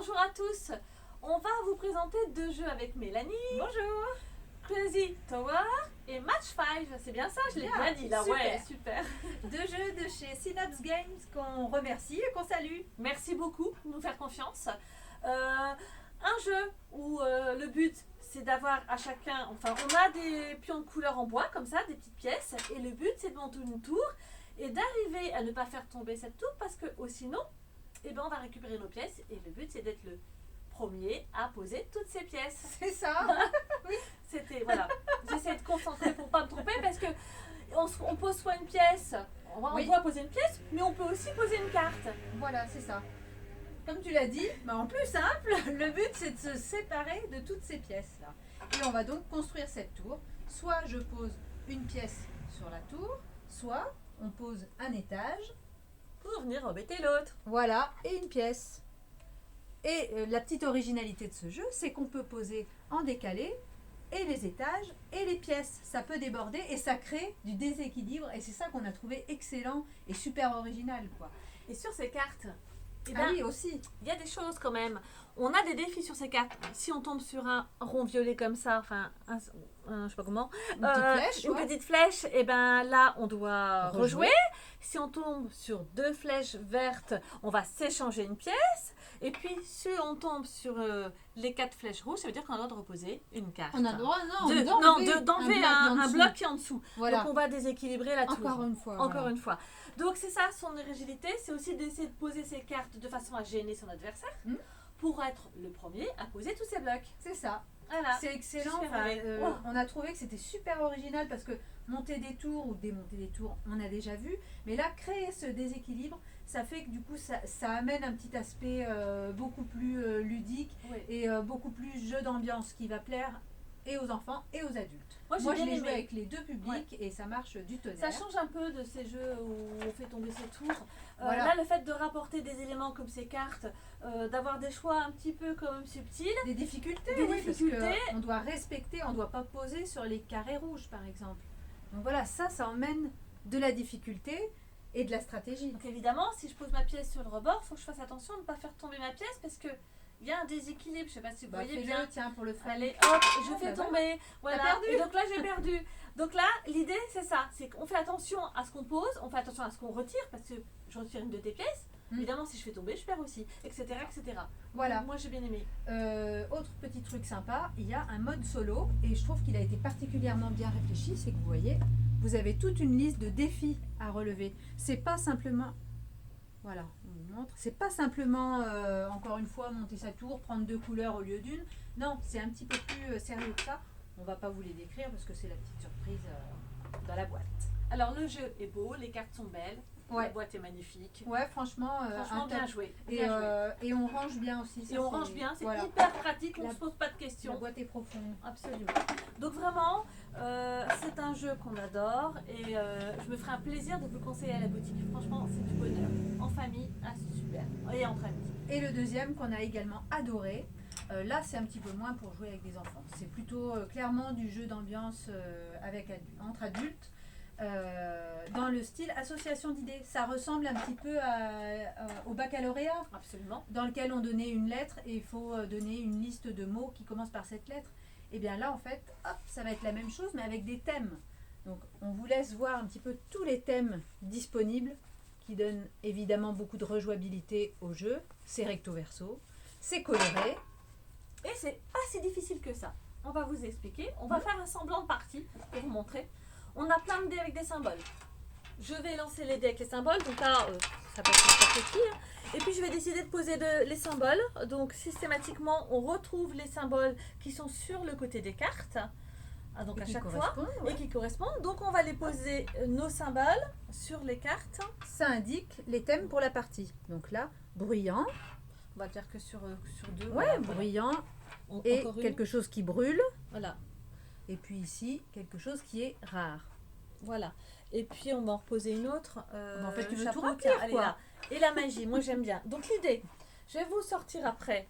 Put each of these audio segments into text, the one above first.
Bonjour à tous. On va vous présenter deux jeux avec Mélanie. Bonjour. Crazy Tower et Match 5. C'est bien ça, je l'ai Bien, bien dit là. super. Ouais, super. Deux jeux de chez Synapse Games qu'on remercie et qu'on salue. Merci beaucoup de nous faire confiance. Un jeu où le but c'est d'avoir à chacun, enfin on a des pions de couleur en bois comme ça, des petites pièces, et le but c'est de monter une tour et d'arriver à ne pas faire tomber cette tour parce que sinon, on va récupérer nos pièces et le but c'est d'être le premier à poser toutes ces pièces. C'est ça. C'était, voilà, j'essaie de concentrer pour pas me tromper parce que on pose soit une pièce, on doit poser une pièce, mais on peut aussi poser une carte. Voilà, c'est ça. Comme tu l'as dit, en plus simple, le but c'est de se séparer de toutes ces pièces-là. Et on va donc construire cette tour. Soit je pose une pièce sur la tour, soit on pose un étage. Pour venir embêter l'autre. Voilà, et une pièce. Et la petite originalité de ce jeu, c'est qu'on peut poser en décalé et les étages et les pièces. Ça peut déborder et ça crée du déséquilibre. Et c'est ça qu'on a trouvé excellent et super original, quoi. Et sur ces cartes, oui, aussi. Il y a des choses quand même. On a des défis sur ces cartes. Si on tombe sur un rond violet comme ça, enfin, je sais pas comment, une petite flèche, et là, on doit rejouer. Si on tombe sur deux flèches vertes, on va s'échanger une pièce. Et puis, si on tombe sur les quatre flèches rouges, ça veut dire qu'on a le droit de reposer une carte. On a le droit, d'enlever un bloc qui est en dessous. Voilà. Donc, on va déséquilibrer la tour. Encore une fois. Donc, c'est ça son originalité. C'est aussi d'essayer de poser ses cartes de façon à gêner son adversaire pour être le premier à poser tous ses blocs. C'est ça. Voilà. C'est excellent. On a trouvé que c'était super original parce que monter des tours ou démonter des tours, on a déjà vu. Mais là, créer ce déséquilibre, ça fait que du coup, ça amène un petit aspect beaucoup plus ludique et beaucoup plus jeu d'ambiance qui va plaire et aux enfants et aux adultes. Moi je l'ai joué avec les deux publics et ça marche du tonnerre. Ça change un peu de ces jeux où on fait tomber ses tours. Voilà. Là, le fait de rapporter des éléments comme ces cartes, d'avoir des choix un petit peu quand même subtils. Des difficultés. Parce qu'on doit respecter, on ne doit pas poser sur les carrés rouges par exemple. Donc voilà, ça emmène de la difficulté et de la stratégie. Donc évidemment, si je pose ma pièce sur le rebord, il faut que je fasse attention de ne pas faire tomber ma pièce parce que il y a un déséquilibre, je ne sais pas si vous voyez bien. Tiens, pour le faire. Allez, hop, je fais tomber. Voilà. Et donc là, j'ai perdu. Donc là, l'idée, c'est ça. C'est qu'on fait attention à ce qu'on pose, on fait attention à ce qu'on retire, parce que je retire une de tes pièces. Évidemment, si je fais tomber, je perds aussi, etc. etc. Voilà. Donc, moi, j'ai bien aimé. Autre petit truc sympa, il y a un mode solo, et je trouve qu'il a été particulièrement bien réfléchi, c'est que vous voyez, vous avez toute une liste de défis à relever. C'est pas simplement... Voilà, on vous montre. C'est pas simplement, encore une fois, monter sa tour, prendre deux couleurs au lieu d'une. Non, c'est un petit peu plus sérieux que ça. On va pas vous les décrire parce que c'est la petite surprise dans la boîte. Alors, le jeu est beau, les cartes sont belles, la boîte est magnifique. Ouais, franchement bien joué. Et on range bien aussi. Ça, on range bien, c'est hyper pratique, on ne se pose pas de questions. La boîte est profonde. Absolument. Donc vraiment, c'est un jeu qu'on adore et je me ferai un plaisir de vous le conseiller à la boutique. Franchement, c'est du bonheur. En famille, c'est super. Et entre amis. Et le deuxième qu'on a également adoré, là c'est un petit peu moins pour jouer avec des enfants. C'est plutôt clairement du jeu d'ambiance entre adultes. Dans le style association d'idées. Ça ressemble un petit peu au baccalauréat. Absolument. Dans lequel on donnait une lettre et il faut donner une liste de mots qui commencent par cette lettre. Et bien là, en fait, ça va être la même chose, mais avec des thèmes. Donc, on vous laisse voir un petit peu tous les thèmes disponibles qui donnent évidemment beaucoup de rejouabilité au jeu. C'est recto verso, c'est coloré. Et c'est pas si difficile que ça. On va vous expliquer. On va faire un semblant de partie pour vous montrer. On a plein de dés avec des symboles. Je vais lancer les dés avec les symboles. Donc là, ça peut être n'importe qui. Et puis, je vais décider de poser les symboles. Donc, systématiquement, on retrouve les symboles qui sont sur le côté des cartes. Donc, à chaque fois. Et qui correspondent. Donc, on va les poser, nos symboles, sur les cartes. Ça indique les thèmes pour la partie. Donc là, bruyant. On va le faire que sur deux. Ouais, bruyant. Et quelque chose qui brûle. Voilà. Et puis ici, quelque chose qui est rare. Voilà. Et puis, on va en reposer une autre. En fait, tu veux tout remplir, là. Et la magie, moi j'aime bien. Donc l'idée, je vais vous sortir après,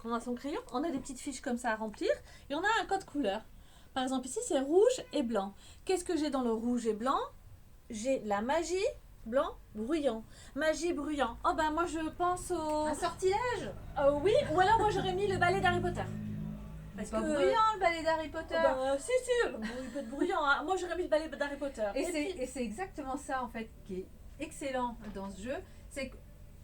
on a son crayon, on a des petites fiches comme ça à remplir, et on a un code couleur. Par exemple, ici, c'est rouge et blanc. Qu'est-ce que j'ai dans le rouge et blanc? J'ai la magie Blanc, bruyant. Magie, bruyant. Oh ben moi je pense au... Un sortilège. oui, ou alors moi j'aurais mis le balai d'Harry Potter. C'est pas bruyant le balai d'Harry Potter. Si, il peut être bruyant. Hein. Moi j'aurais mis le balai d'Harry Potter. Et c'est exactement ça en fait qui est excellent dans ce jeu. C'est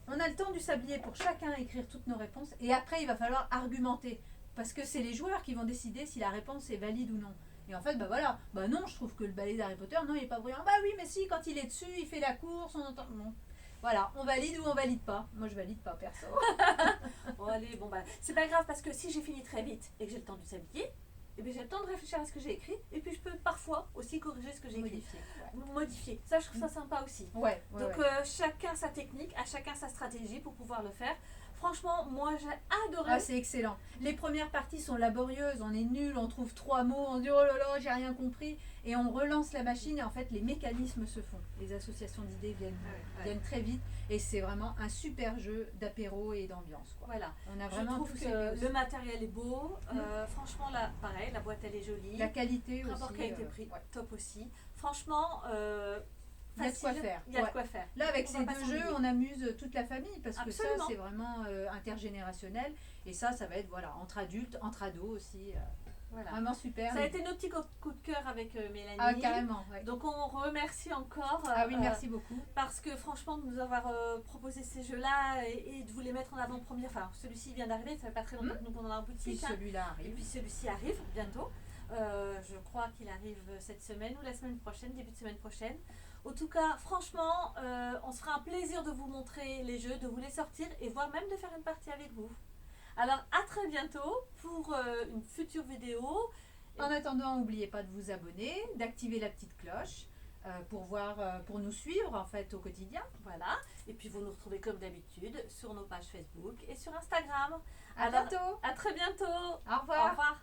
qu'on a le temps du sablier pour chacun écrire toutes nos réponses et après il va falloir argumenter. Parce que c'est les joueurs qui vont décider si la réponse est valide ou non. Et en fait, bah voilà, bah non, je trouve que le balai d'Harry Potter, non, il est pas bruyant. Bah oui, mais si, quand il est dessus, il fait la course, on entend. Bon. Voilà, on valide ou on valide pas. Moi, je valide pas, perso. Bon, allez, bon, bah, c'est pas grave parce que si j'ai fini très vite et que j'ai le temps du sablier, eh bien, j'ai le temps de réfléchir à ce que j'ai écrit et puis je peux parfois aussi corriger ce que j'ai écrit. Modifier. Ça, je trouve ça sympa aussi. Ouais, Donc, chacun sa technique, à chacun sa stratégie pour pouvoir le faire. Franchement, moi, j'ai adoré. Ah, c'est excellent. Les premières parties sont laborieuses, on est nul, on trouve 3 mots, on dit oh là là, j'ai rien compris. Et on relance la machine et en fait, les mécanismes se font. Les associations d'idées viennent très vite et c'est vraiment un super jeu d'apéro et d'ambiance. Quoi. Voilà. On a Je vraiment trouve que le matériel est beau. Franchement, là, pareil, la boîte, elle est jolie. La qualité aussi. Rapport qualité-prix, top aussi. Franchement, il y a de quoi faire. Il y a de quoi faire. Là, avec ces deux jeux, on amuse toute la famille parce que Absolument. ça, c'est vraiment intergénérationnel. Et ça va être voilà, entre adultes, entre ados aussi. Voilà. Vraiment super. Ça a été nos petits coups de cœur avec Mélanie. Ah, carrément. Ouais. Donc, on remercie encore. Ah oui, merci beaucoup. Parce que franchement, de nous avoir proposé ces jeux-là et de vous les mettre en avant-première. Enfin, celui-ci vient d'arriver, ça fait pas très longtemps que nous qu'on en a en boutique. Puis celui-là arrive. Et puis celui-ci arrive bientôt. Je crois qu'il arrive cette semaine ou la semaine prochaine, début de semaine prochaine. En tout cas, franchement, on se fera un plaisir de vous montrer les jeux, de vous les sortir et voire même de faire une partie avec vous. Alors, à très bientôt pour une future vidéo. En attendant, n'oubliez pas de vous abonner, d'activer la petite cloche pour nous suivre en fait au quotidien. Voilà. Et puis, vous nous retrouvez comme d'habitude sur nos pages Facebook et sur Instagram. À bientôt. À très bientôt. Au revoir. Au revoir.